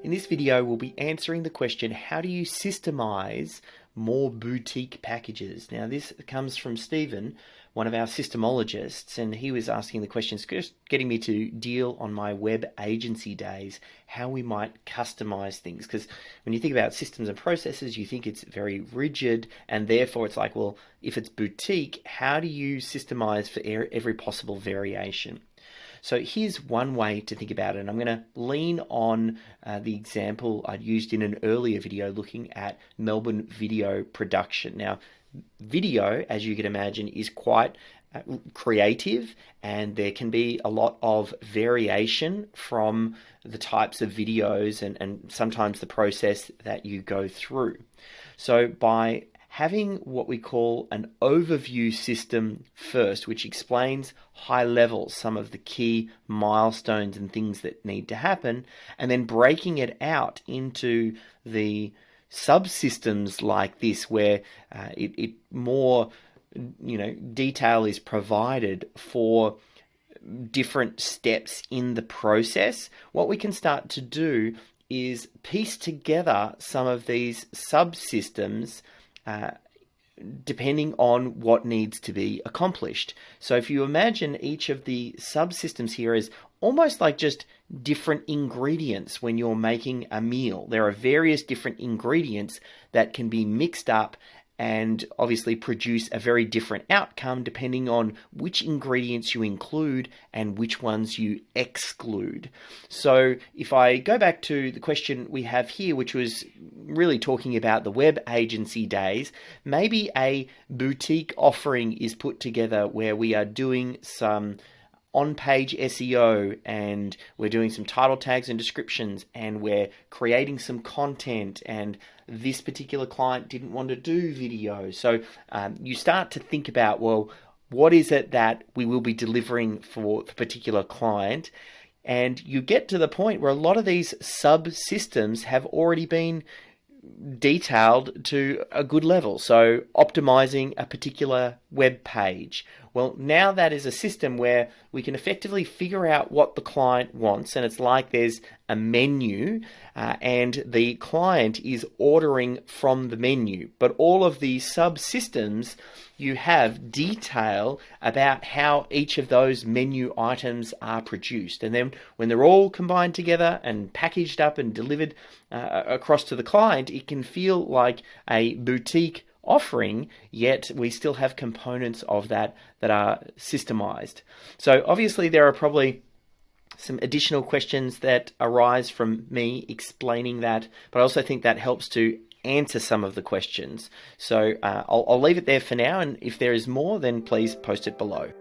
In this video, we'll be answering the question, how do you systemize more boutique packages? Now, this comes from Stephen, one of our systemologists, and he was asking the questions, just getting me to deal on my web agency days, how we might customize things. Because when you think about systems and processes, you think it's very rigid, and therefore it's like, well, if it's boutique, how do you systemize for every possible variation? So here's one way to think about it, and I'm going to lean on the example I'd used in an earlier video looking at Melbourne video production. Now, video, as you can imagine, is quite creative, and there can be a lot of variation from the types of videos and sometimes the process that you go through. So by having what we call an overview system first, which explains high level some of the key milestones and things that need to happen, and then breaking it out into the subsystems like this, where it more detail is provided for different steps in the process. What we can start to do is piece together some of these subsystems depending on what needs to be accomplished. So if you imagine each of the subsystems here as almost like just different ingredients when you're making a meal. There are various different ingredients that can be mixed up and obviously produce a very different outcome depending on which ingredients you include and which ones you exclude. So if I go back to the question we have here, which was really talking about the web agency days, maybe a boutique offering is put together where we are doing some on-page SEO, and we're doing some title tags and descriptions, and we're creating some content, and this particular client didn't want to do video. So you start to think about, well, what is it that we will be delivering for the particular client? And you get to the point where a lot of these subsystems have already been detailed to a good level. So optimizing a particular web page. Well, now that is a system where we can effectively figure out what the client wants, and it's like there's a menu and the client is ordering from the menu. But all of these subsystems, you have detail about how each of those menu items are produced. And then when they're all combined together and packaged up and delivered across to the client, it can feel like a boutique offering, yet we still have components of that are systemized. So obviously there are probably some additional questions that arise from me explaining that, but I also think that helps to answer some of the questions. So I'll leave it there for now, and if there is more, then please post it below.